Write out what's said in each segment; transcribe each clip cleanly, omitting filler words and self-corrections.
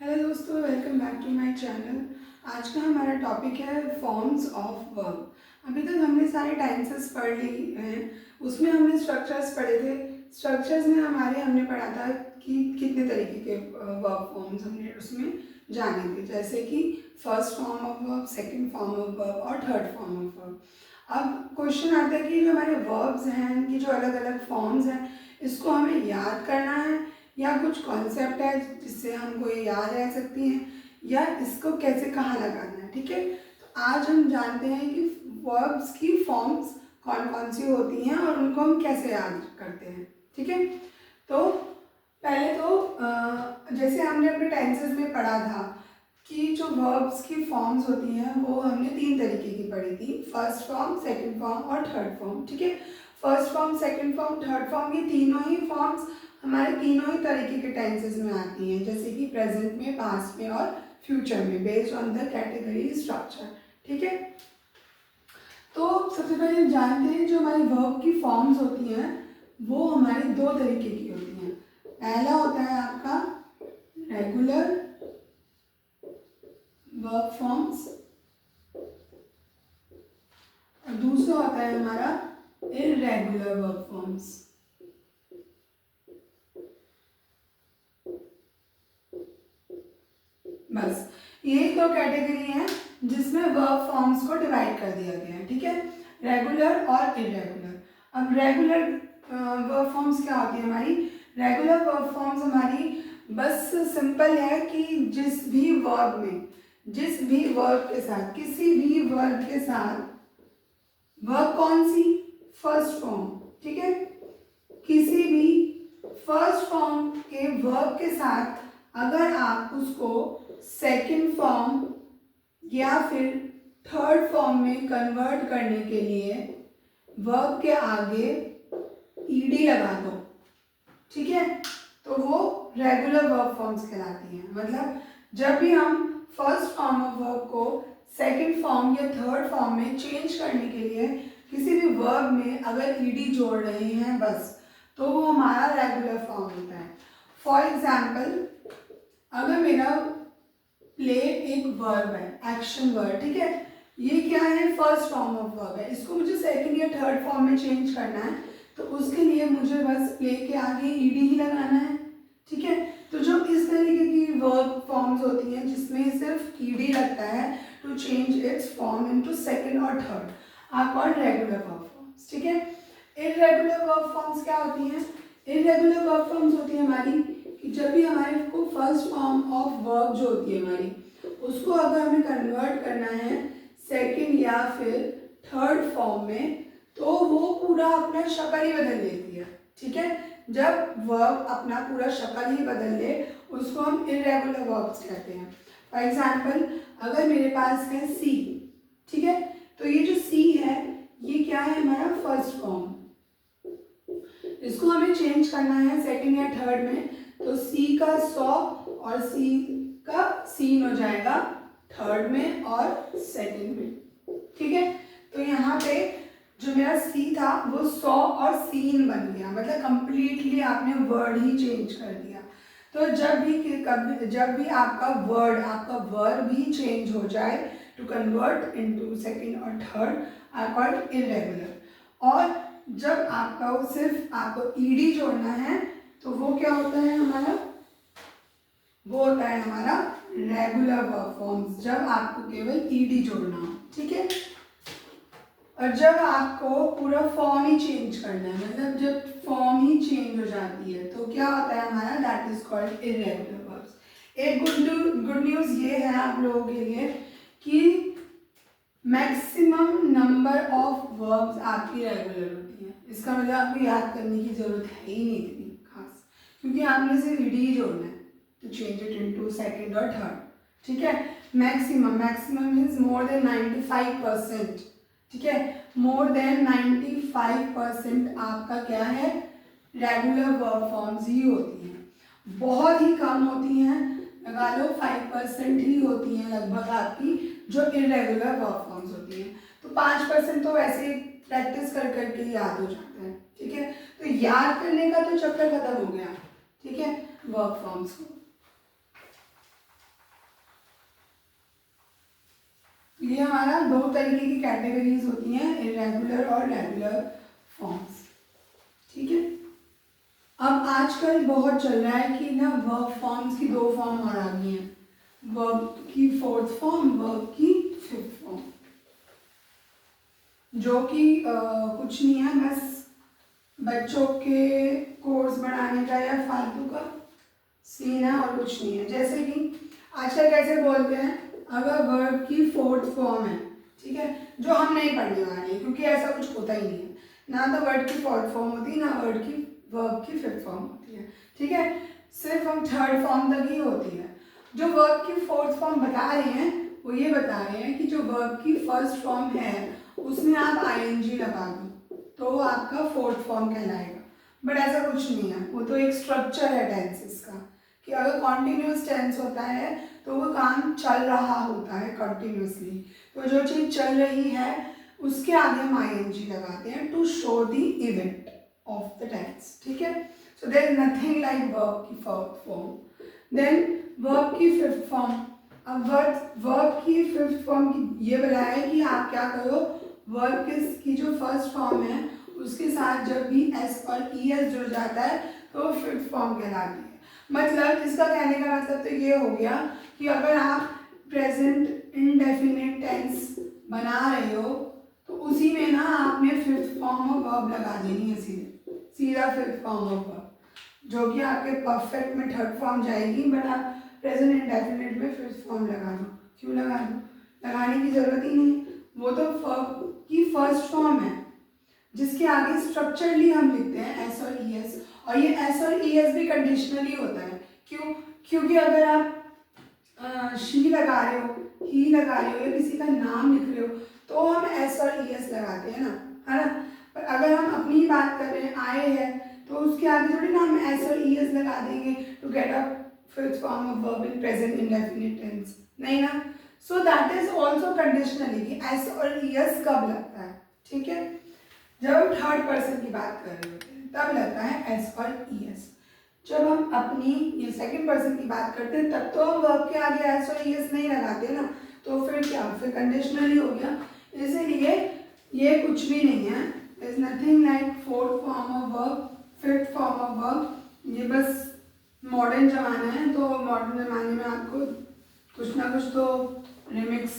Hello दोस्तों, welcome back to my channel. आज का हमारा टॉपिक है फॉर्म्स ऑफ वर्ब। अभी तक हमने सारे टेंसेस पढ़ ली हैं। उसमें हमने स्ट्रक्चर्स पढ़े थे। स्ट्रक्चर्स में हमने पढ़ा था कि कितने तरीके के वर्ब फॉर्म्स हमने उसमें जाने थे, जैसे कि first form of verb, second form of verb और थर्ड फॉर्म ऑफ वर्ब। अब क्वेश्चन आता है कि जो हमारे वर्ब्स हैं, इनकी जो अलग अलग फॉर्म्स हैं, इसको हमें याद करना है या कुछ कॉन्सेप्ट है जिससे हमको ये याद रह सकती हैं, या इसको कैसे कहाँ लगाना है। ठीक है, तो आज हम जानते हैं कि वर्ब्स की फॉर्म्स कौन कौन सी होती हैं और उनको हम कैसे याद करते हैं। ठीक है, तो पहले तो जैसे हमने अपने टेंसेस में पढ़ा था कि जो वर्ब्स की फॉर्म्स होती हैं वो हमने 3 तरीके की पढ़ी थी, फर्स्ट फॉर्म, सेकंड फॉर्म और थर्ड फॉर्म। ठीक है, first form, second form, third form, ये तीनों ही फॉर्म्स हमारे तीनों ही तरीके के टेंसेस में आती हैं, जैसे कि प्रेजेंट में, पास्ट में और फ्यूचर में, based on the category structure. ठीक है, तो सबसे पहले हम जानते हैं जो हमारी वर्ब की फॉर्म्स होती हैं वो हमारी 2 तरीके की होती हैं। पहला होता है आपका रेगुलर वर्ब फॉर्म्स और दूसरा होता है हमारा इररेगुलर वर्ब फॉर्म्स। बस ये 2 कैटेगरी हैं जिसमें वर्ब फॉर्म्स को डिवाइड कर दिया गया है। ठीक है, रेगुलर और इररेगुलर। अब रेगुलर वर्ब फॉर्म्स क्या होती है हमारी? रेगुलर वर्ब फॉर्म्स हमारी बस सिंपल है कि जिस भी वर्ब के साथ, किसी भी वर्ब के साथ वर्ब कौन सी? First form. ठीक है, किसी भी फर्स्ट फॉर्म के वर्ब के साथ अगर आप उसको सेकंड फॉर्म या फिर थर्ड फॉर्म में कन्वर्ट करने के लिए वर्ब के आगे ईडी लगा दो, ठीक है, तो वो रेगुलर वर्ब फॉर्म्स कहलाती हैं। मतलब जब भी हम फर्स्ट फॉर्म ऑफ वर्ब को सेकंड फॉर्म या थर्ड फॉर्म में चेंज करने के लिए किसी भी वर्ब में अगर ईडी जोड़ रहे हैं बस, तो वो हमारा रेगुलर फॉर्म होता है। फॉर एग्जाम्पल, अगर मेरा प्ले एक वर्ब है, एक्शन वर्ब, ठीक है, ये क्या है? फर्स्ट फॉर्म ऑफ वर्ब है। इसको मुझे सेकंड या थर्ड फॉर्म में चेंज करना है, तो उसके लिए मुझे बस प्ले के आगे ईडी ही लगाना है। ठीक है, तो जो इस तरीके की वर्ब फॉर्म्स होती हैं जिसमें सिर्फ ईडी लगता है to change its form into second और third, are called regular verb forms. ठीक है, इररेगुलर वर्ब फॉर्म्स क्या होती हैं? इररेगुलर वर्ब फॉर्म्स होती है हमारी कि जब भी हमारे को फर्स्ट फॉर्म ऑफ वर्ब जो होती है हमारी, उसको अगर हमें कन्वर्ट करना है सेकंड या फिर थर्ड फॉर्म में, तो वो पूरा अपना शक्ल ही बदल लेती है। ठीक है, जब वर्ब अपना पूरा शक्ल ही बदल ले उसको हम इररेगुलर वर्ब्स कहते हैं। फॉर एग्जाम्पल, अगर मेरे पास है सी, ठीक है, तो ये जो सी है ये क्या है? हमारा फर्स्ट फॉर्म। इसको हमें चेंज करना है सेकंड या थर्ड में, तो सी का सॉ और सी का सीन हो जाएगा थर्ड में और सेकंड में। ठीक है, तो यहाँ पे जो मेरा सी था वो सॉ और सीन बन गया, मतलब कंप्लीटली आपने वर्ड ही चेंज कर दिया। तो जब भी आपका वर्ड भी चेंज हो जाए टू कन्वर्ट इनटू सेकंड और थर्ड, आर कॉल्ड इररेगुलर। और जब आपको ईडी जोड़ना है तो वो क्या होता है हमारा? वो होता है हमारा रेगुलर वर्ब फॉर्म्स, जब आपको केवल ईडी जोड़ना हो। ठीक है, और जब आपको पूरा फॉर्म ही चेंज करना है, मतलब जब फॉर्म ही चेंज हो जाती है, तो क्या होता है हमारा? That is called irregular verbs. एक गुड न्यूज़ ये है आप लोगों के लिए कि मैक्सिमम नंबर ऑफ वर्ब्स आपकी रेगुलर होती हैं। इसका मतलब आपको याद करने की जरूरत है ही नहीं इतनी खास, क्योंकि आपने सिर्फ ईडी ही जोड़ना है to change it into second और थर्ड। ठीक है, मैक्सिमम मीन्स मोर देन 95%। ठीक है, मोर देन 95% आपका क्या है? रेगुलर वर्ब फॉर्म्स ही होती हैं। बहुत ही कम होती हैं, लगा लो 5% ही होती हैं लगभग आपकी जो इररेगुलर वर्ब फॉर्म्स होती हैं। तो 5% तो वैसे प्रैक्टिस कर करके याद हो जाता है। ठीक है, तो याद करने का तो चक्कर खत्म हो गया। ठीक है, वर्ब फॉर्म्स को। ये हमारा दो तरीके की कैटेगरीज होती हैं, इरेगुलर और रेगुलर फॉर्म्स। ठीक है, अब आजकल बहुत चल रहा है कि ना वर्ब फॉर्म्स की दो फॉर्म और आ गई हैं, वर्ब की फोर्थ फॉर्म, वर्ब की फिफ्थ फॉर्म, जो कि कुछ नहीं है, बस बच्चों के कोर्स बढ़ाने का या फालतू का सीन है और कुछ नहीं है। जैसे कि आजकल कैसे बोलते हैं, अगर वर्ब की फोर्थ फॉर्म है, ठीक है, जो हम नहीं पढ़ने वाले हैं क्योंकि ऐसा कुछ होता ही नहीं है, ना तो वर्ड की फोर्थ फॉर्म होती है, ना वर्ब की फिफ्थ फॉर्म होती है। ठीक है, सिर्फ हम थर्ड फॉर्म तक ही होती है। जो वर्ब की फोर्थ फॉर्म बता रहे हैं वो ये बता रहे हैं कि जो वर्ब की फर्स्ट फॉर्म है उसमें आप आईएनजी लगा दो तो वो आपका फोर्थ फॉर्म कहलाएगा। बट ऐसा कुछ नहीं है, वो तो एक स्ट्रक्चर है टेंसेस का कि अगर कॉन्टिन्यूस टेंस होता है तो वो काम चल रहा होता है कंटिन्यूसली, तो जो चीज़ चल रही है उसके आगे हम आईएनजी लगाते हैं to show the event of the tense. ठीक है, so there is nothing like verb की फोर्थ फॉर्म। देन वर्ब की फिफ्थ फॉर्म, अब वर्ब की फिफ्थ फॉर्म की ये बताया है कि आप क्या करो, वर्ब की जो फर्स्ट फॉर्म है उसके साथ जब भी एस और ई एस जुड़ जाता है तो फिफ्थ फॉर्म कहलाती है। मतलब इसका कहने का मतलब तो ये हो गया कि अगर आप प्रेजेंट इंडेफिनिट टेंस बना रहे हो तो उसी में ना आपने फिफ्थ फॉर्म ऑफ वर्ब लगा देनी है, सीधा फिफ्थ फॉर्म ऑफ वर्ब, जो कि आपके परफेक्ट में थर्ड फॉर्म जाएगी, बट आप प्रेजेंट इंडेफिनिट में फिफ्थ फॉर्म लगा दो। क्यों लगा दो, लगाने की जरूरत ही नहीं, वो तो वर्ब की फर्स्ट फॉर्म है जिसके आगे स्ट्रक्चरली हम लिखते हैं एस और ई एस, और ये एस और ई एस भी कंडीशनली होता है। क्यों, क्योंकि अगर आप शी लगा रहे हो, ही लगा रहे हो या किसी का नाम लिख रहे हो तो हम एस और ई एस लगाते हैं ना, है ना। पर अगर हम अपनी बात कर रहे हैं, आए हैं, तो उसके आगे थोड़ी ना हम एस और ई एस लगा देंगे to get a fifth form of verb in present indefinite tense, नहीं ना। So that is also conditionally कि एस और ई एस कब लगता है। ठीक है, जब हम थर्ड पर्सन की बात कर रहे होते हैं तब लगता है एस और ई एस। जब हम अपनी ये सेकंड पर्सन की बात करते हैं तब तो हम वर्ब के आगे एस और ई एस नहीं लगाते ना, तो फिर क्या, फिर कंडीशनली हो गया। इसीलिए ये कुछ भी नहीं है, is nothing like fourth form of verb, fifth form of verb, ये बस मॉडर्न जमाना है, तो मॉडर्न जमाने में आपको कुछ ना कुछ तो रिमिक्स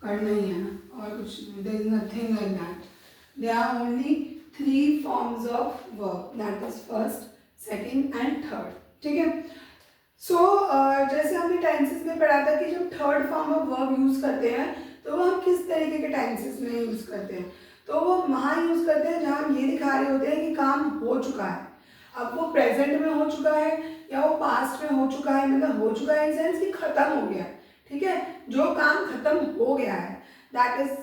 करना ही है ना, और कुछ नहीं, there is nothing like that. There are only 3 forms of verb, that is first, second and third. ठीक है, सो जैसे हमने टेंसेस में पढ़ा था कि जब third form of verb use करते हैं तो वो हम किस तरीके के टेंसेस में यूज करते हैं, तो वो वहाँ यूज करते हैं जहाँ हम ये दिखा रहे होते हैं कि काम हो चुका है। अब वो प्रेजेंट में हो चुका है या वो पास्ट में हो चुका है, मतलब हो चुका है इन सेंस कि खत्म हो गया है। ठीक है, जो काम खत्म हो गया है, that is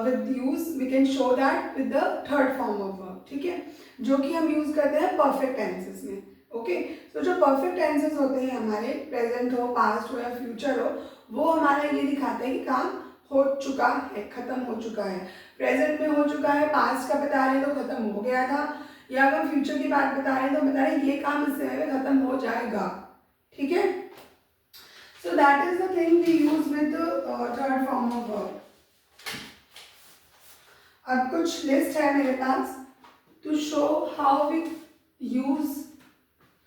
with use we can show that with the third form of verb। ठीक है, जो कि हम यूज करते हैं परफेक्ट टेंसेस में। ओके, तो जो परफेक्ट टेंसेस होते हैं हमारे, प्रेजेंट हो, पास्ट हो या फ्यूचर हो, वो हमारा ये दिखाते हैं कि काम हो चुका है, खत्म हो चुका है। प्रेजेंट में हो चुका है, पास्ट का बता रहे हैं तो खत्म हो गया था, या अगर फ्यूचर की बात बता रहे हैं तो बता रहे हैं ये काम इस समय में खत्म हो जाएगा। ठीक है, so that is the thing we use with third form of verb. अब कुछ लिस्ट है मेरे पास to show how we use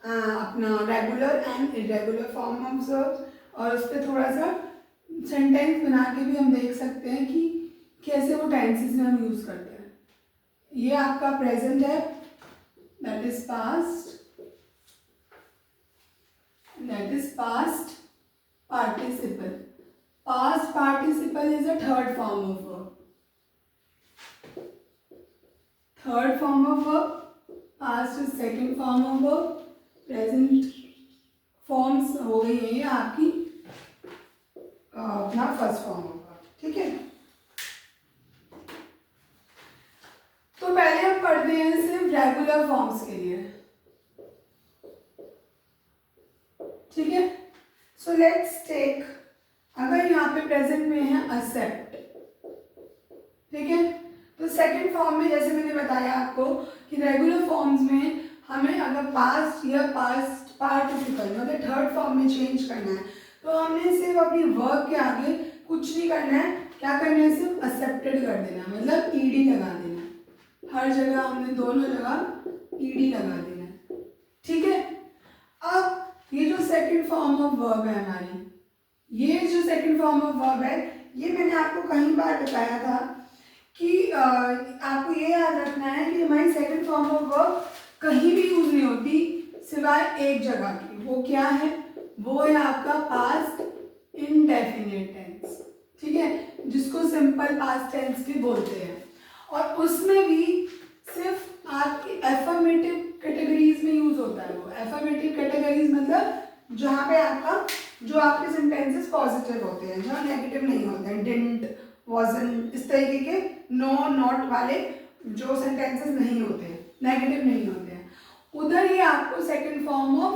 अपना regular and irregular form of verbs, और उस पर थोड़ा सा सेंटेंस बना के भी हम देख सकते हैं कि कैसे वो टेंसेस में हम यूज करते हैं। ये आपका प्रेजेंट है, that is past, that is past participle. Past participle is a third form of verb, third form of verb, past is second form of verb, present forms हो गई है ये आपकी अपना फर्स्ट फॉर्म ऑफ वर्ब। ठीक है, तो पहले हम पढ़ते हैं सिर्फ रेगुलर फॉर्म्स के लिए। ठीक है, सो लेट्स टेक, अगर यहाँ पे प्रेजेंट में है एक्सेप्ट, ठीक है, तो सेकंड फॉर्म में जैसे मैंने बताया आपको कि रेगुलर फॉर्म्स में हमें अगर पास्ट या पास्ट पार्टिसिपल मतलब थर्ड फॉर्म में चेंज करना है तो हमने सिर्फ अपनी वर्ब के आगे कुछ नहीं करना है, क्या करना है, सिर्फ एक्सेप्टेड कर देना, मतलब ईडी लगा देना, हर जगह हमने दोनों जगह ईडी लगा देना है, ठीक है। अब ये जो सेकंड फॉर्म ऑफ वर्ब है हमारी, ये जो सेकंड फॉर्म ऑफ वर्ब है, ये मैंने आपको कई बार बताया था कि आपको ये याद रखना है कि हमारी सेकंड फॉर्म ऑफ वर्ब कहीं भी यूज नहीं होती सिवाय एक जगह की। वो क्या है, वो है आपका पास्ट इंडेफिनिट टेंस, ठीक है, जिसको सिंपल पास्ट टेंस भी बोलते हैं। और उसमें भी सिर्फ आपकी एफर्मेटिव कैटेगरीज में यूज होता है। वो एफर्मेटिव कैटेगरीज मतलब जहाँ पे आपका जो आपके सेंटेंसेस पॉजिटिव होते हैं, जहाँ नेगेटिव नहीं होते हैं, डिडंट, वाज़न्ट, इस तरीके के नो नॉट वाले जो सेंटेंसेस नहीं होते हैं, नेगेटिव नहीं होते हैं, उधर ही आपको सेकंड फॉर्म ऑफ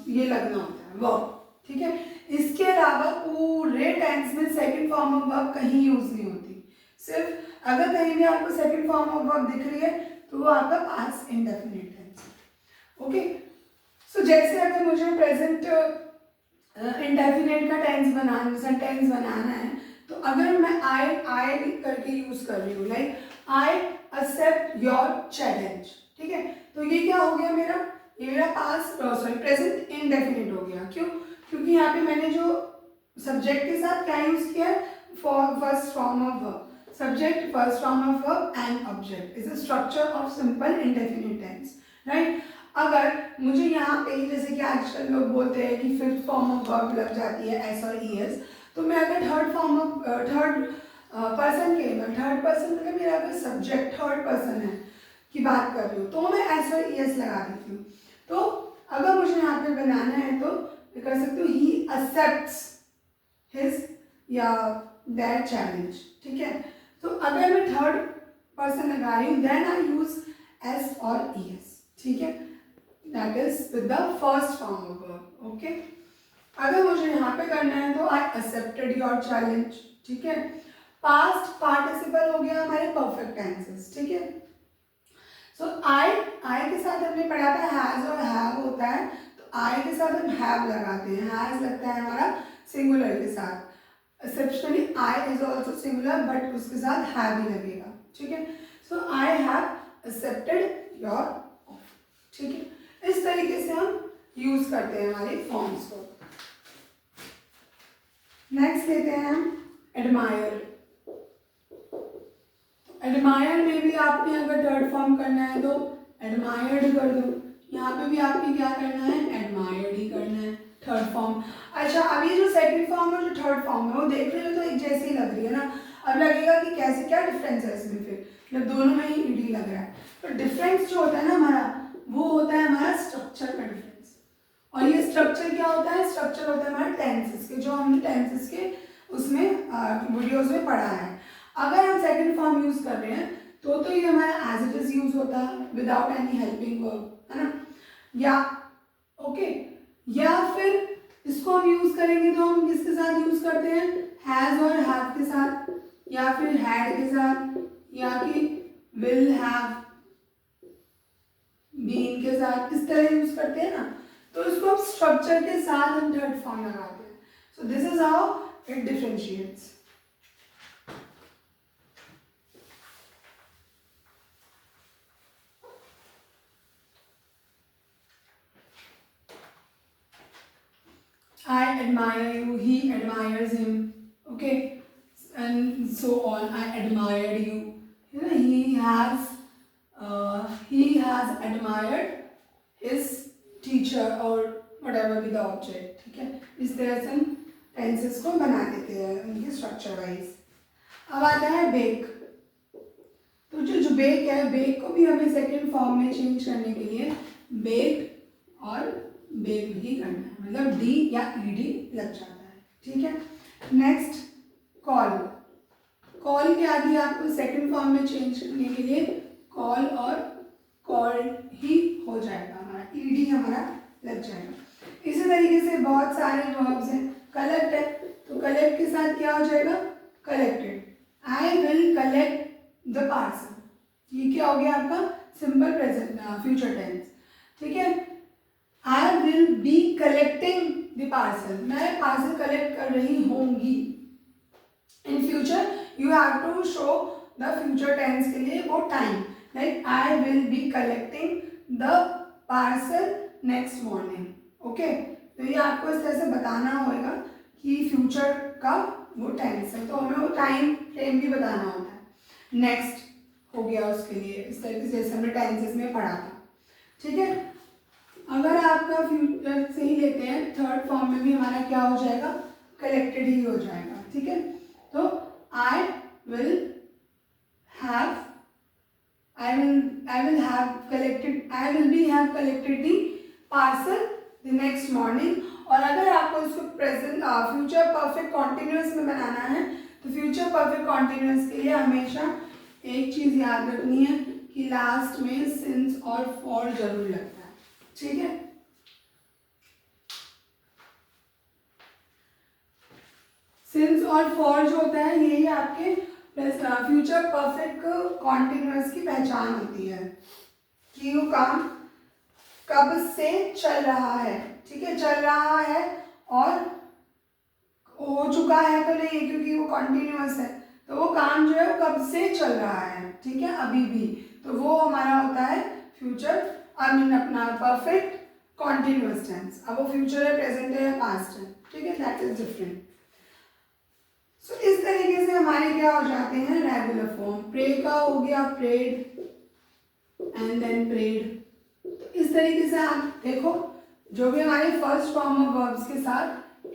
ये लगना होता है वर्ब, ठीक है। इसके अलावा पूरे टेंस में सेकंड फॉर्म ऑफ वर्ब कहीं यूज नहीं होती। सिर्फ अगर कहीं भी आपको सेकंड फॉर्म ऑफ वर्ब दिख रही है तो वो आपका पास्ट इंडेफिनिट टेंस, ओके। सो जैसे अगर मुझे प्रेजेंट इंडेफिनिट का सेंटेंस बनाना है, तो अगर मैं आई करके यूज कर रही हूँ, like I accept your challenge, ठीक है, तो ये क्या हो गया मेरा, ये मेरा पास्ट प्रेजेंट इंडेफिनिट हो गया। क्यों, क्योंकि यहाँ पे मैंने जो सब्जेक्ट के साथ क्या यूज किया है, first form of verb, subject, first form of verb and object is a structure of simple indefinite tense, right. अगर मुझे यहाँ पे जैसे कि आजकल लोग बोलते हैं कि फिफ्थ फॉर्म ऑफ वर्ब लग जाती है एस और ई एस, तो मैं अगर थर्ड पर्सन मतलब मेरा अगर सब्जेक्ट थर्ड पर्सन है की बात कर रही हूँ तो मैं एस और ई एस लगा देती हूँ। तो अगर मुझे यहाँ पे बनाना है तो मैं कर सकती हूँ ही एक्सेप्ट्स हिज या दैट चैलेंज, ठीक है। तो अगर मैं थर्ड पर्सन लगा रही हूँ देन आई यूज एस और ई एस, ठीक है, that is with the first form of verb, okay. अगर मुझे यहाँ पे करना है तो आई एक्सेप्टेड योर चैलेंज, ठीक है। पास्ट पार्टिसिपल हो गया हमारे परफेक्ट टेंसेस, ठीक है। सो आई के साथ हमने पढ़ा था हैज और हैव होता है, तो आई के साथ हम हैव लगाते हैं, हैज लगता है हमारा सिंगुलर के साथ, exceptionally I is also singular but उसके साथ हैव ही लगेगा, ठीक है। सो आई हैव एक्सेप्टेड योर, ठीक है। इस तरीके से हम यूज करते हैं हमारे फॉर्म्स को। नेक्स्ट लेते हैं हम एडमायर। एडमायर में भी आपने अगर थर्ड फॉर्म करना है तो एडमायर्ड कर दो, यहाँ पे भी आपने क्या करना है, एडमायर्ड ही करना है, थर्ड फॉर्म। अच्छा, अब ये जो सेकंड फॉर्म और जो थर्ड फॉर्म है वो देख रहे हो तो एक जैसी ही लग रही है ना। अब लगेगा कि कैसे, क्या डिफरेंस है इसमें, फिर मतलब दोनों में ही ईडी लग रहा है। तो डिफरेंस जो होता है ना हमारा, वो होता है हमारा स्ट्रक्चर का डिफरेंस। और ये स्ट्रक्चर क्या होता है, स्ट्रक्चर होता है हमारे टेंसेस के, जो हमने टेंसेस के उसमें वीडियोस में पढ़ा है। अगर हम सेकंड फॉर्म यूज कर रहे हैं तो ये हमारा एज इट इज यूज होता है विदाउट एनी हेल्पिंग वर्ब, है ना, या ओके। या फिर इसको हम यूज करेंगे तो हम किसके साथ यूज करते हैं, हैज और हैव के साथ, या फिर हैड के साथ, या कि विल हैव बीन के साथ, इस तरह यूज करते हैं ना। तो इसको हम स्ट्रक्चर के साथ हम थर्ड फॉर्म लगाते हैं। सो this is how it differentiates. I admire you, he admires him, okay, and so on. I admired you. You know, he has admired his teacher or whatever be the object, ठीक है। इस तरह से हम tenses को बना देते हैं उनके स्ट्रक्चर वाइज। अब आता है बेक। तो जो बेक है, बेक को भी हमें सेकेंड फॉर्म में चेंज करने के लिए बेक और बेक ही करना है, मतलब डी या ईडी लग जाता है, ठीक है। Next call. कॉल के आगे आपको सेकंड फॉर्म में चेंज करने के लिए कॉल और कॉल्ड ही हो जाएगा, हमारा ईडी हमारा लग जाएगा। इसी तरीके से बहुत सारे वर्ब्स हैं। कलेक्ट है तो कलेक्ट के साथ क्या हो जाएगा, collected. I will collect the parcel, ये क्या हो गया आपका सिंपल प्रेजेंट फ्यूचर टेंस, ठीक है। I will be collecting the the parcel, मैं पार्सल कलेक्ट कर रही होंगी। In future you have to show the future tense के लिए वो time, like I will be collecting the parcel next morning. Okay, तो ये आपको इस तरह से बताना होगा कि फ्यूचर का वो टेंस है, तो हमें वो टाइम फ्रेम भी बताना होता है। नेक्स्ट हो गया उसके लिए, इस तरीके से जैसे हमने टेंसेस में पढ़ा था। ठीक है, अगर आपका फ्यूचर से ही लेते हैं, थर्ड फॉर्म में भी हमारा क्या हो जाएगा, कलेक्टेड ही हो जाएगा। ठीक है, तो I will have collected the parcel the next morning। और अगर आपको इसको प्रेजेंट फ्यूचर परफेक्ट कॉन्टिन्यूअस में बनाना है, तो फ्यूचर परफेक्ट कॉन्टिन्यूअस के लिए हमेशा एक चीज याद रखनी है कि लास्ट में सिंस और फॉर जरूर लगता है। ठीक है, सिंस और फॉर जो होता है यही आपके फ्यूचर परफेक्ट कॉन्टिन्यूअस की पहचान होती है कि वो काम कब से चल रहा है। ठीक है, चल रहा है और हो चुका है तो नहीं है, क्योंकि वो कॉन्टिन्यूअस है, तो वो काम जो है वो कब से चल रहा है। ठीक है, अभी भी, तो वो हमारा होता है फ्यूचर अपना परफेक्ट कॉन्टिन्यूअस टेंस। अब वो फ्यूचर है, प्रेजेंट है या पास्ट है। ठीक है, दैट इज डिफरेंट। सो इस तरीके से हमारे क्या हो जाते हैं रेगुलर फॉर्म। प्रे का हो गया प्रेड एंड देन प्रेड। तो इस तरीके से आप देखो, जो भी हमारे फर्स्ट फॉर्म ऑफ वर्ब्स के साथ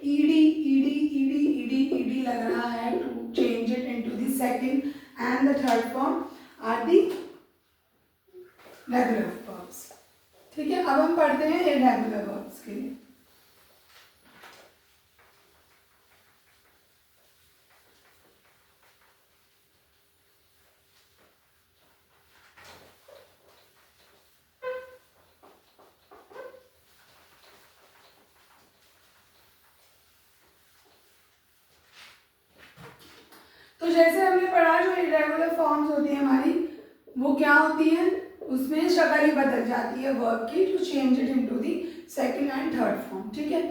ED ED ED ED ED लग रहा है to change it into the second and the third form are the regular verbs. ठीक है, अब हम पढ़ते हैं इररेगुलर वर्ब्स के लिए। तो जैसे हमने पढ़ा, जो इरेगुलर फॉर्म्स होती है हमारी, वो क्या होती है, उसमें शक्ल ही बदल जाती है वर्ब की to change it into the second and third form. ठीक है,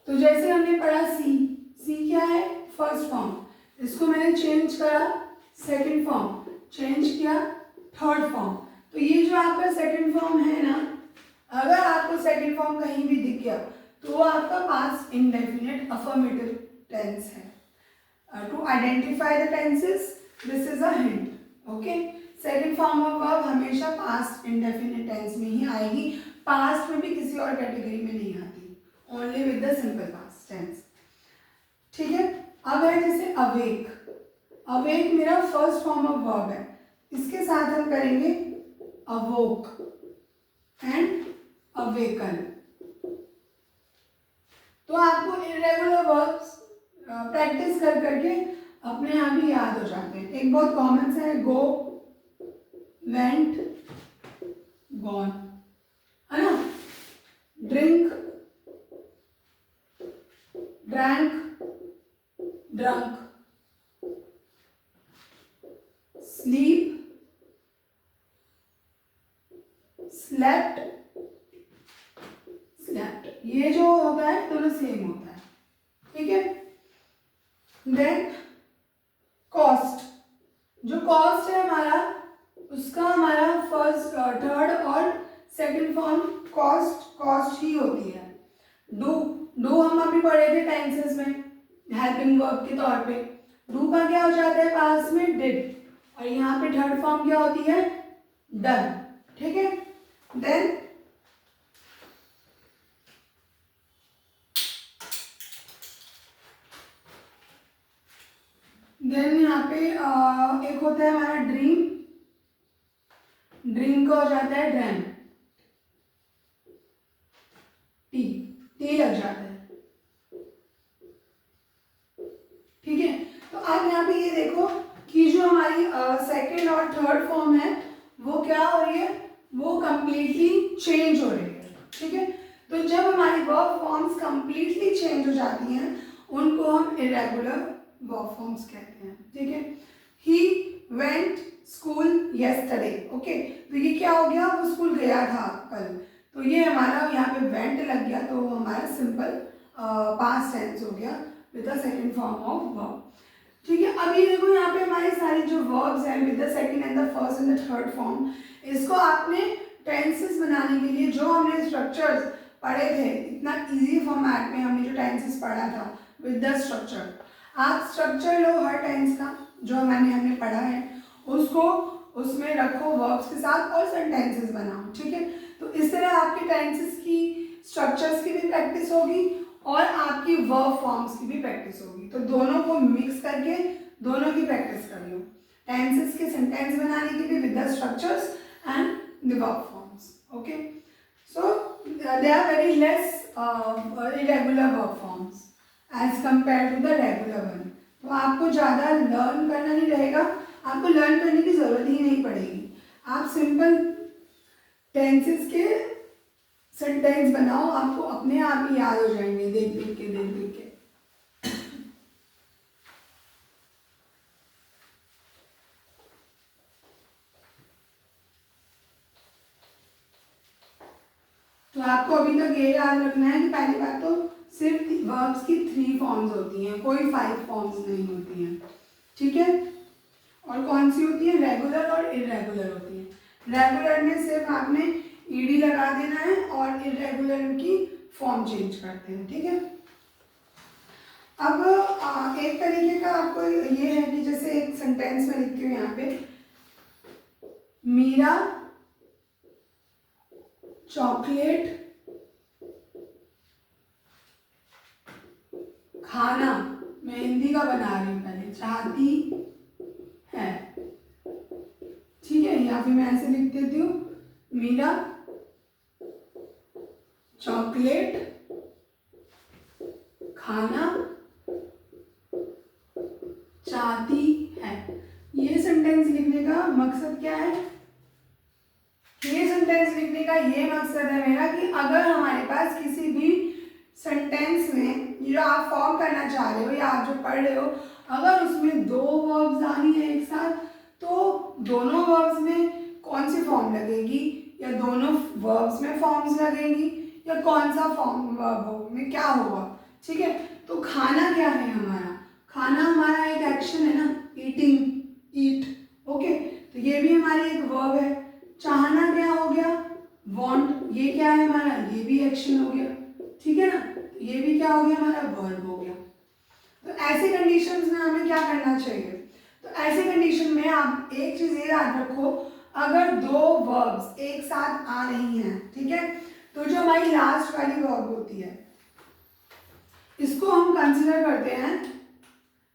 तो जैसे हमने पढ़ा सी, सी क्या है, फर्स्ट फॉर्म, इसको मैंने चेंज करा सेकंड फॉर्म, चेंज किया थर्ड फॉर्म। तो ये जो आपका सेकंड फॉर्म है ना, अगर आपको सेकंड फॉर्म कहीं भी दिख गया तो वो आपका पास्ट इंडेफिनिट अफर्मेटिव टेंस है। To identify the tenses, this is a hint. Okay, second form of verb हमेशा past indefinite tense में ही आएगी, past में भी किसी और कैटेगरी में नहीं आती, only with the simple past tense। ठीक है, अब है जैसे awake, awake मेरा फर्स्ट फॉर्म ऑफ वर्ब है, इसके साथ हम करेंगे awoke and awaken। तो आपको irregular verbs प्रैक्टिस कर करके अपने आप ही याद हो जाते हैं। एक बहुत कॉमन सा है गो, वेंट, गॉन, है ना, drink, drank, drunk, sleep, slept, slept. ये जो होता है दोनों सेम होता है। ठीक है, देन कॉस्ट, जो कॉस्ट है हमारा, उसका हमारा फर्स्ट थर्ड और सेकंड फॉर्म कॉस्ट, कॉस्ट ही होती है। डू, डू हम अभी पढ़े थे टेंसेस में हेल्पिंग वर्ब के तौर पे, डू का क्या हो जाता है पास्ट में डिड, और यहाँ पे थर्ड फॉर्म क्या होती है डन। ठीक है, देन यहाँ पे एक होता है हमारा ड्रीम, ड्रीम का हो जाता है ड्रैम, टी, टी लग जाता है। ठीक है, तो आप यहाँ पे ये देखो कि जो हमारी सेकंड और थर्ड फॉर्म है वो क्या हो रही है, वो कंप्लीटली चेंज हो रही है। ठीक है, तो जब हमारी वर्ब फॉर्म्स कंप्लीटली चेंज हो जाती हैं उनको हम इरेगुलर वर्ब फॉर्म्स कहते हैं। ठीक है, he went school yesterday. Okay, तो ये क्या हो गया, वो स्कूल गया था कल, तो ये हमारा यहाँ पे वेंट लग गया, तो हमारा सिंपल पास्ट टेंस हो गया with the second form of verb. ठीक है, अब ये देखो यहाँ पे हमारी सारी जो वर्ब्स हैं with the second and the first and the third form, इसको आपने टेंसेस बनाने के लिए जो हमने स्ट्रक्चर्स पढ़े थे, इतना इजी फॉर्मेट में हमने जो टेंसेस पढ़ा था विद द स्ट्रक्चर, आप स्ट्रक्चर लो हर टेंस का जो हमने पढ़ा है, उसको उसमें रखो वर्ब्स के साथ और सेंटेंसेस बनाओ। ठीक है, तो इस तरह आपके टेंसेस की स्ट्रक्चर्स की भी प्रैक्टिस होगी और आपकी वर्ब फॉर्म्स की भी प्रैक्टिस होगी। तो दोनों को मिक्स करके दोनों की प्रैक्टिस कर लो, टेंसेस के सेंटेंस बनाने की भी with the structures and the verb forms. Okay, so they are very less irregular verb forms as compared to the regular one। तो आपको ज़्यादा लर्न करना नहीं रहेगा, आपको लर्न करने की ज़रूरत ही नहीं पड़ेगी। आप सिंपल टेंसेस के सेंटेंस बनाओ, आपको अपने आप ही याद हो जाएंगे देख देख के। तो आपको अभी तक ये याद रखना है कि पहली बात तो सिर्फ वर्ब्स की 3 फॉर्म्स होती हैं, कोई 5 फॉर्म्स नहीं होती हैं। ठीक है, और कौन सी होती है? रेगुलर और इरेगुलर होती है। रेगुलर में सिर्फ आपने ईडी लगा देना है और इरेगुलर की फॉर्म चेंज करते हैं। ठीक है, अब एक तरीके का आपको ये है कि जैसे एक सेंटेंस में लिखती हूँ यहाँ पे, मीरा चॉकलेट खाना, मैं हिंदी का बना रही हूँ पहले, चाहती है। ठीक है, या फिर मैं ऐसे लिख देती हूँ, मीरा चॉकलेट खाना चाहती है। ये सेंटेंस लिखने का मकसद क्या है? ये सेंटेंस लिखने का ये मकसद है मेरा कि अगर हमारे पास किसी भी सेंटेंस में जो आप फॉर्म करना चाह रहे हो या आप जो पढ़ रहे हो, अगर उसमें 2 वर्ब्स आनी है एक साथ, तो दोनों वर्ब्स में कौन सी फॉर्म लगेगी, या दोनों वर्ब्स में फॉर्म्स लगेंगी, या कौन सा फॉर्म वर्ब में क्या होगा। ठीक है, तो खाना क्या है हमारा? खाना हमारा एक एक्शन है ना, ईटिंग, ईट। ओके, तो ये भी हमारी एक वर्ब है। चाहना क्या हो गया? वांट। ये क्या है हमारा? ये भी एक्शन हो गया। ठीक है ना, ये भी क्या हो गया हमारा? वर्ब हो गया। तो ऐसे कंडीशंस में हमें क्या करना चाहिए? तो ऐसे कंडीशन में आप एक चीज ये याद रखो, अगर 2 वर्ब्स एक साथ आ रही हैं, ठीक है, तो जो हमारी लास्ट वाली वर्ब होती है, इसको हम कंसिडर करते हैं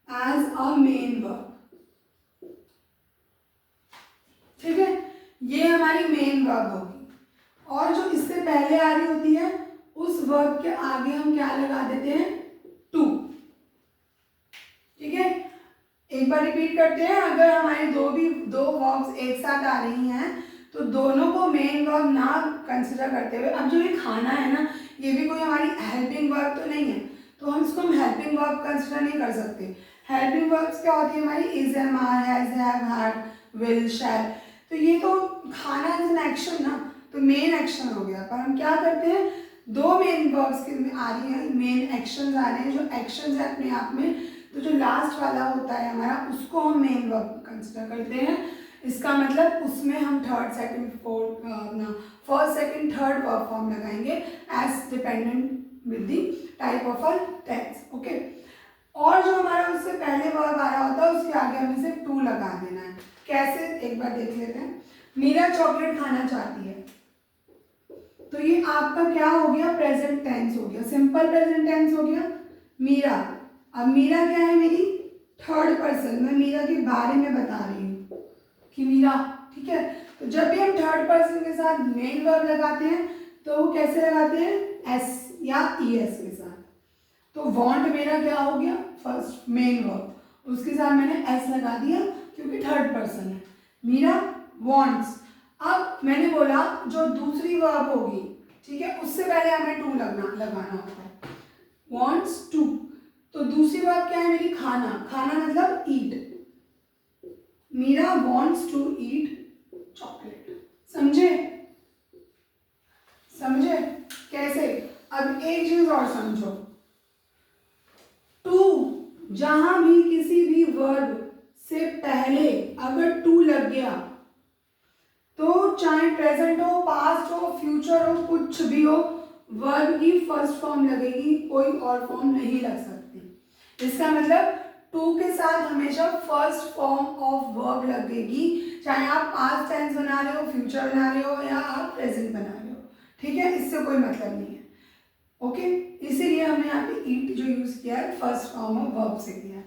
एज अ मेन वर्ब। ठीक है, ये हमारी मेन वर्ब होगी, और जो इससे पहले आ रही होती है उस वर्ब के आगे हम क्या लगा देते हैं? टू। ठीक है, एक बार रिपीट करते हैं, अगर हमारी 2 वर्ब्स एक साथ आ रही हैं तो दोनों को मेन वर्ब ना कंसिडर करते हुए, अब जो ये खाना है ना, ये भी कोई हमारी हेल्पिंग वर्ब तो नहीं है, तो हम इसको हेल्पिंग वर्ब कंसिडर नहीं कर सकते। हेल्पिंग वर्ब्स क्या होती है हमारी? Is, am, are, has, have, had, will, shall. तो ये तो खाना इज एन एक्शन ना, तो मेन एक्शन हो गया। पर हम क्या करते हैं, 2 मेन वर्ब्स की आ रही हैं, मेन एक्शन आ रहे हैं, जो एक्शन है अपने आप में, तो जो लास्ट वाला होता है हमारा, उसको हम मेन वर्ब कंसिडर करते हैं। इसका मतलब उसमें हम थर्ड, सेकंड, फोर्थ, अपना first, second, third verb form लगाएंगे as dependent with the type of a tense. Okay, और जो हमारा उससे पहले वर्ब आ रहा होता है उसके आगे हमें सिर्फ टू लगा देना है। कैसे, एक बार देख लेते हैं। मीरा चॉकलेट खाना चाहती है, तो ये आपका क्या हो गया? प्रेजेंट टेंस हो गया, सिंपल प्रेजेंट टेंस हो गया। मीरा, अब मीरा क्या है? मेरी थर्ड पर्सन, मैं मीरा के बारे में बता रही हूँ कि मीरा। ठीक है, तो जब भी हम थर्ड पर्सन के साथ मेन वर्ब लगाते हैं तो वो कैसे लगाते हैं? एस या ईएस के साथ। तो वांट मेरा क्या हो गया? फर्स्ट मेन वर्ब, उसके साथ मैंने एस लगा दिया क्योंकि थर्ड पर्सन है। मीरा वांट्स। अब मैंने बोला जो दूसरी वर्ब होगी, ठीक है, उससे पहले हमें टू लगाना होता है, वांट्स टू। तो दूसरी वर्ब क्या है मेरी? खाना। खाना मतलब eat. Meera wants to eat chocolate. समझे? समझे कैसे? अब एक चीज और समझो, जहां भी किसी भी वर्ब से पहले अगर टू लग गया तो चाहे प्रेजेंट हो, पास्ट हो, फ्यूचर हो, कुछ भी हो, वर्ब की फर्स्ट फॉर्म लगेगी, कोई और फॉर्म नहीं लग सकती। इसका मतलब टू के साथ हमेशा फर्स्ट फॉर्म ऑफ वर्ब लगेगी, चाहे आप पास्ट टेंस बना रहे हो, फ्यूचर बना रहे हो या आप प्रेजेंट बना रहे हो। ठीक है, इससे कोई मतलब नहीं है। ओके, इसीलिए हमने यहाँ पे ईट जो यूज किया है फर्स्ट फॉर्म ऑफ वर्ब से किया है,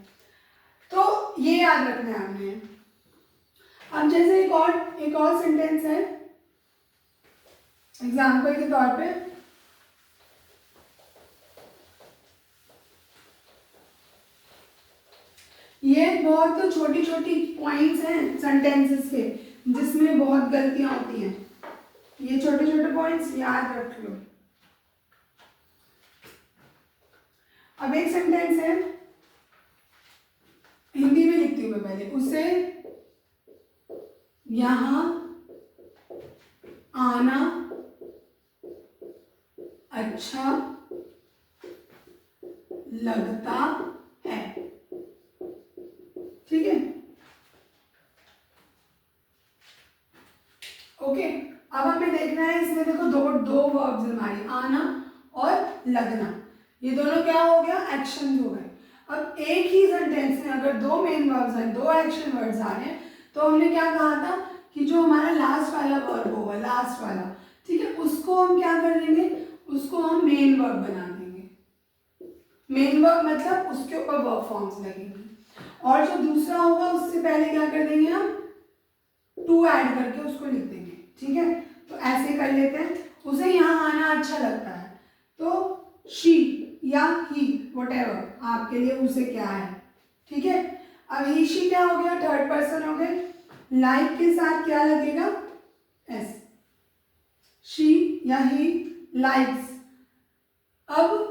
तो ये याद रखना है हमने। अब जैसे एक और सेंटेंस है एग्जाम्पल के तौर पे, ये बहुत छोटी छोटी पॉइंट्स हैं सेंटेंसेस के जिसमें बहुत गलतियां होती हैं। ये छोटे छोटे पॉइंट्स याद रख लो। अब एक सेंटेंस है, हिंदी में लिखती हूँ मैं पहले, उसे यहां आना अच्छा लगता है। ठीक है, ओके। अब हमें देखना है इसमें, देखो दो वर्ब्स हमारी, आना और लगना, ये दोनों क्या हो गया, एक्शन हो गए। अब एक ही सेंटेंस में अगर दो मेन वर्ब्स हैं, दो एक्शन वर्ड्स आ रहे हैं, तो हमने क्या कहा था कि जो हमारा लास्ट वाला वर्ब होगा, लास्ट वाला, ठीक है, उसको हम क्या कर देंगे, उसको हम मेन वर्ब बना देंगे। मेन वर्ब मतलब उसके ऊपर वर्ब फॉर्म्स लगेंगे, और जो दूसरा होगा उससे पहले क्या कर देंगे हम, टू ऐड करके उसको लिख देंगे। ठीक है, तो ऐसे कर लेते हैं। उसे यहाँ आना अच्छा लगता है, तो शी या ही, व्हाटएवर आपके लिए उसे क्या है। ठीक है, अब ही शी क्या हो गया, थर्ड पर्सन हो गए, लाइक के साथ क्या लगेगा, एस, शी या ही लाइक्स। अब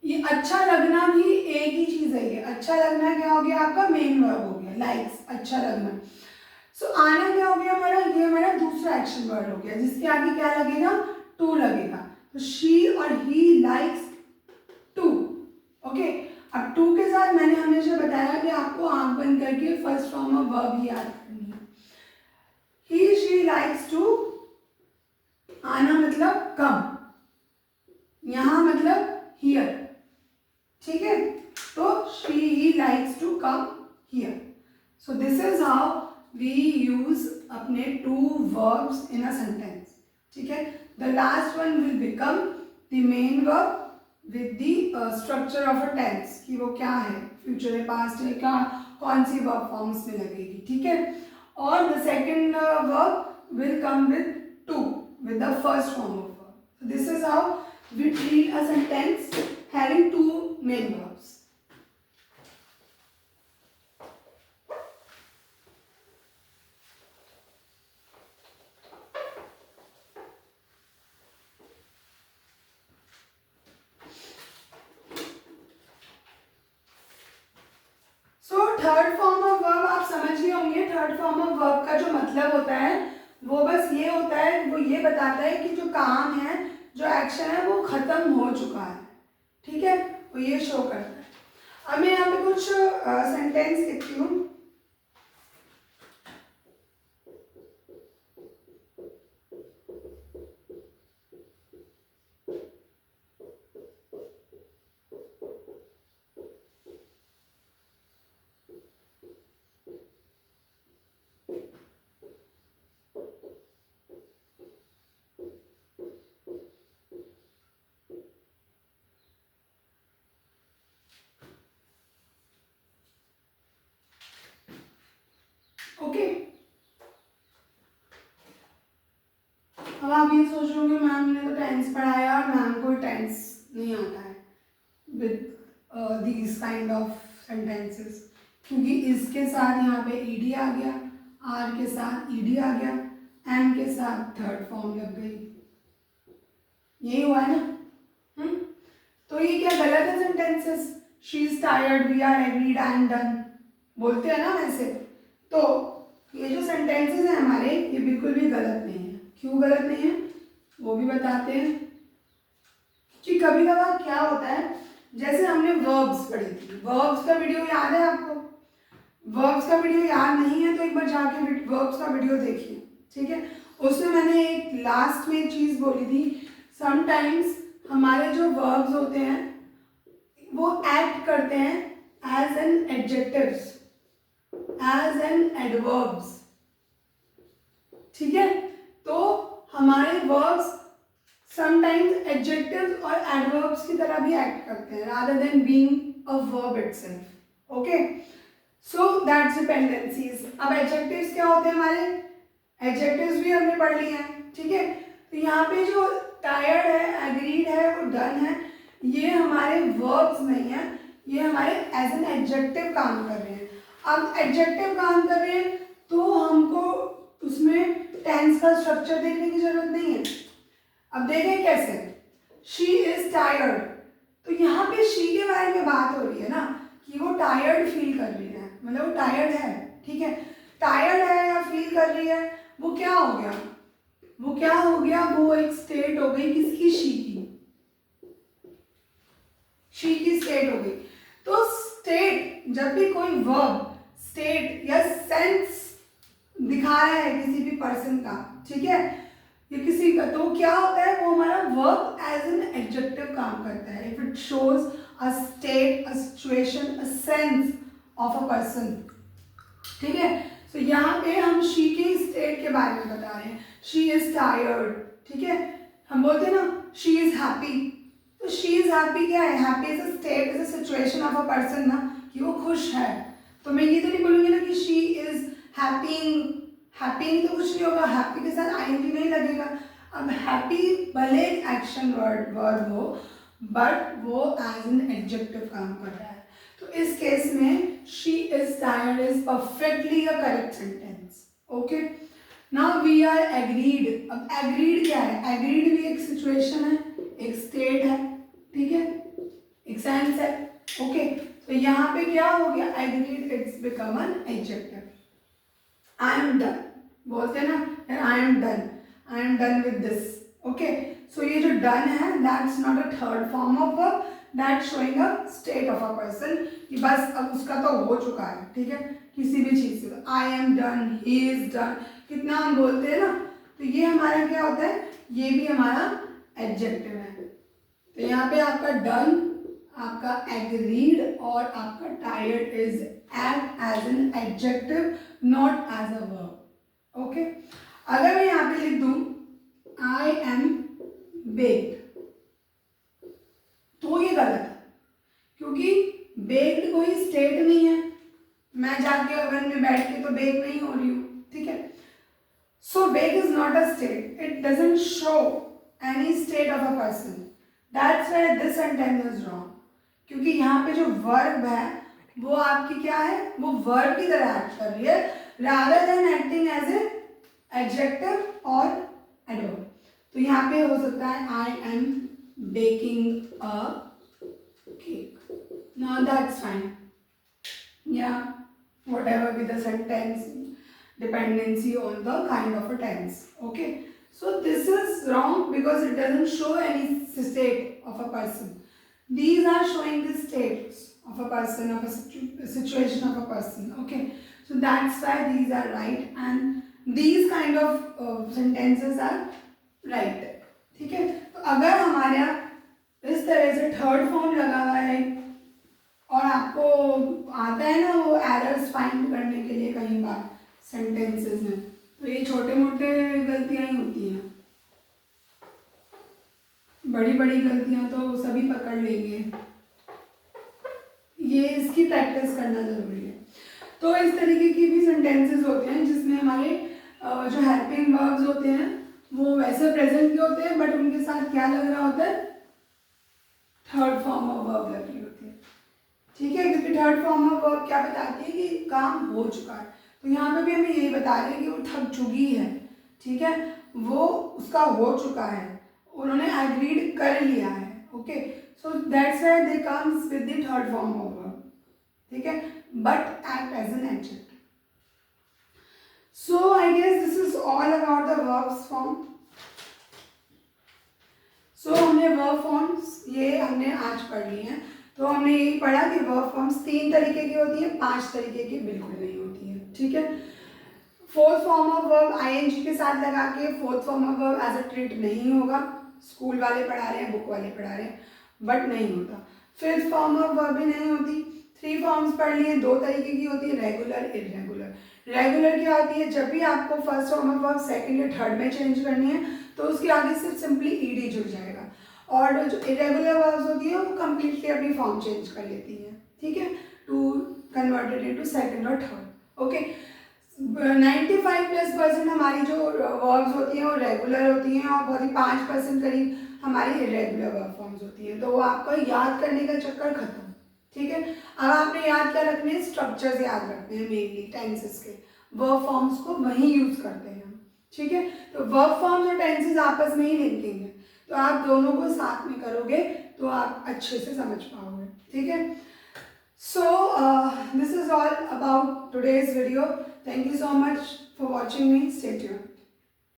ये अच्छा लगना भी एक ही चीज है, ये अच्छा लगना क्या हो गया आपका, मेन वर्ब हो गया, लाइक्स, अच्छा लगना। सो आना क्या हो गया हमारा, ये हमारा दूसरा एक्शन वर्ड हो गया, जिसके आगे क्या लगेगा, टू लगेगा। तो शी और ही लाइक्स टू। ओके, अब टू के साथ मैंने हमेशा बताया कि आपको आंख बंद करके फर्स्ट फॉर्म ऑफ वर्ब ही याद करनी है। ही शी लाइक्स टू, आना मतलब कम, यहां मतलब हियर। ठीक है, तो she he likes to come here. So this is how we use अपने two verbs in a sentence. ठीक है, the last one will become the main verb with the structure of a tense, कि वो क्या है, future है, past है, क्या कौन सी verb forms में लगेगी। ठीक है, और the second verb will come with to, with the first form of verb. So this is how we treat a sentence having two main verbs. Third form of verb आप समझ गए होंगे। Third form of verb का जो मतलब होता है वो बस ये होता है, वो ये बताता है कि जो काम है, जो एक्शन है वो खत्म हो चुका है। ठीक है, वो ये शो करता है। अब मैं यहाँ पे कुछ सेंटेंस लिखती हूँ। ओके, अब आप ये सोच रहे होंगे मैम ने तो टेंस पढ़ाया और मैम को टेंस नहीं आता है with these kind of sentences, क्योंकि इसके साथ यहाँ पे ईडी आ गया, आर के साथ ईडी आ गया, एम के साथ थर्ड फॉर्म लग गई, यही हुआ है ना। तो ये क्या गलत है sentences, she is tired, we are agreed, I am done, बोलते हैं ना वैसे। तो ये जो सेंटेंसेस हैं हमारे, ये बिल्कुल भी गलत नहीं है। क्यों गलत नहीं है वो भी बताते हैं कि कभी कभार क्या होता है जैसे हमने वर्ब्स पढ़ी थी, वर्ब्स का वीडियो याद है आपको? वर्ब्स का वीडियो याद नहीं है तो एक बार जाके वर्ब्स का वीडियो देखिए, ठीक है। उसमें मैंने एक लास्ट में एक चीज़ बोली थी, समटाइम्स हमारे जो वर्ब्स होते हैं वो एक्ट करते हैं as an adjectives, as an adverbs, ठीक है। तो हमारे वर्ब्स समटाइम्स एडजेक्टिव्स और एडवर्ब्स की तरह भी एक्ट करते हैं rather than being a verb itself, okay. So that's dependencies. अब एडजेक्टिव्स क्या होते हैं हमारे? एडजेक्टिव्स भी हमने पढ़ लिए हैं, ठीक है। तो यहाँ पे जो टायर्ड है, एग्रीड है, वो डन है, ये हमारे वर्ब्स नहीं है, ये हमारे एज एन एडजेक्टिव काम कर रहे हैं। अब एडजेक्टिव काम कर रहे हैं तो हमको उसमें टेंस का स्ट्रक्चर देखने की जरूरत नहीं है। अब देखें कैसे, शी इज टायर्ड, तो यहाँ पे शी के बारे में बात हो रही है ना कि वो टायर्ड फील कर रही है, मतलब वो टायर्ड है, ठीक है। टायर्ड है या फील कर रही है, वो क्या हो गया? वो क्या हो गया? वो एक स्टेट हो गई किसकी? शी की। शी की स्टेट हो गई। तो स्टेट, जब भी कोई वर्ब स्टेट या सेंस दिखा रहा है किसी भी पर्सन का, ठीक है, ये किसी का, तो क्या होता है? वो हमारा वर्ब एज एन एडजेक्टिव काम करता है if it shows a state, a situation, a sense of a person, ठीक है। तो यहाँ पे हम शी के स्टेट के बारे में बता रहे हैं, शी इज टायर्ड, ठीक है। हम बोलते हैं ना शी इज हैप्पी, तो शी इज हैप्पी क्या है? Happy is a state, is a situation of a person ना, कि वो खुश है। तो मैं ये तो नहीं बोलूँगी ना कि शी इज हैप्पीइंग, हैप्पीइंग तो कुछ नहीं होगा, हैप्पी के साथ आईएनजी नहीं लगेगा। अब हैप्पी भले एक्शन वर्ब हो, बट वो एज एन एडजेक्टिव काम कर रहा है। तो इस केस में she is tired is perfectly a correct sentence, okay. Now we are agreed. अब एग्रीड क्या है? एग्रीड भी एक सिचुएशन है, एक स्टेट है, ठीक है, एक सेंस है, ओके। तो यहाँ पे क्या हो गया? Agreed its become an adjective. I am done, बोलते हैं ना I am done with this, okay. So ये जो डन है that's not a third form of verb, that's showing a state of a person कि बस अब उसका तो हो चुका है, ठीक है, किसी भी चीज़ से। आई am done, he is done, कितना हम बोलते हैं ना, तो ये हमारा क्या होता है? ये भी हमारा एडजेक्टिव है। तो यहाँ पे आपका डन, आपका एग्रीड और आपका tired is act as an adjective, not as a verb, okay. अगर मैं यहाँ पे लिख दूं आई एम बेक्ड, तो ये गलत है, क्योंकि बेक्ड कोई स्टेट नहीं है, मैं जाके ओवन में बैठ के तो बेक नहीं हो रही हूँ, ठीक है। So bake is not a state, it doesn't show any state of a person, that's why this sentence is wrong, क्योंकि यहाँ पे जो वर्ब है वो आपकी क्या है? वो वर्ब की तरह एक्ट कर रही है rather than acting as a adjective or adverb। तो यहाँ पे हो सकता है I am baking a cake, now that's fine, yeah, whatever be the sentence, dependency on the kind of a tense, okay। So this is wrong because it doesn't show any state of a person, these are showing the states of a person, of a situation of a person, okay। So that's why these are right and these kind of sentences are right, ठीक है। तो अगर हमारा इस तरह से third form लगा हुआ है और आपको आता है ना वो एरर्स फाइंड करने के लिए कई बार सेंटेंसेस में, तो ये छोटे मोटे गलतियां ही होती हैं, बड़ी बड़ी गलतियां तो सभी पकड़ लेंगे, ये इसकी प्रैक्टिस करना जरूरी है। तो इस तरीके की भी सेंटेंसेस होते हैं जिसमें हमारे जो हेल्पिंग वर्ब्स होते हैं वो वैसे प्रेजेंट के होते हैं, बट उनके साथ क्या लग रहा होता है? थर्ड फॉर्म ऑफ वर्ब लग रही होती है, ठीक है, क्योंकि थर्ड फॉर्म ऑफ वर्ब क्या बताती है कि काम हो चुका है। तो यहाँ पे भी हमें यही बता रहे हैं कि वो थक चुकी है, ठीक है, वो उसका हो चुका है, उन्होंने एग्रीड कर लिया है, okay. So that's why they comes with the third form of verb, ठीक है, but act as an adjective. So I guess this is all about the verbs form. So हमने verb forms ये हमने आज पढ़ ली हैं। तो हमने यही पढ़ा कि वर्ब फॉर्म्स 3 तरीके की होती है, 5 तरीके की बिल्कुल नहीं होती है, ठीक है। Fourth form of verb ING के साथ लगा के fourth form of verb as a treat नहीं होगा, स्कूल वाले पढ़ा रहे हैं, बुक वाले पढ़ा रहे हैं, बट नहीं होता। फिफ्थ फॉर्म ऑफ वर्ब भी नहीं होती। 3 फॉर्म्स पढ़ लिए, 2 तरीके की होती है, रेगुलर, इरेगुलर। रेगुलर क्या होती है, जब भी आपको first form of verb second या थर्ड में चेंज करनी है तो उसके आगे सिर्फ सिंपली ईडी जुड़ जाएगा, और जो इरेगुलर वर्ब्स होती है वो कंप्लीटली अपनी फॉर्म चेंज कर लेती है, ठीक है, टू कन्वर्टेड इनटू सेकंड और थर्ड। ओके, 95+% हमारी जो वर्ब्स होती हैं वो रेगुलर होती हैं और बहुत ही 5% करीब हमारी इरेगुलर वर्ब फॉर्म्स होती हैं। तो वो आपका याद करने का चक्कर खत्म, ठीक है। अब आपने याद क्या रखने हैं, स्ट्रक्चर्स याद रखने हैं, मेनली टेंसेस के, वर्ब फॉर्म्स को वहीं यूज करते हैं हम, ठीक है। तो वर्ब फॉर्म्स और टेंसेस आपस में ही लिंकिंग है, तो आप दोनों को साथ में करोगे तो आप अच्छे से समझ पाओगे, ठीक है। So this is all about today's video. Thank you so much for watching me. Stay tuned.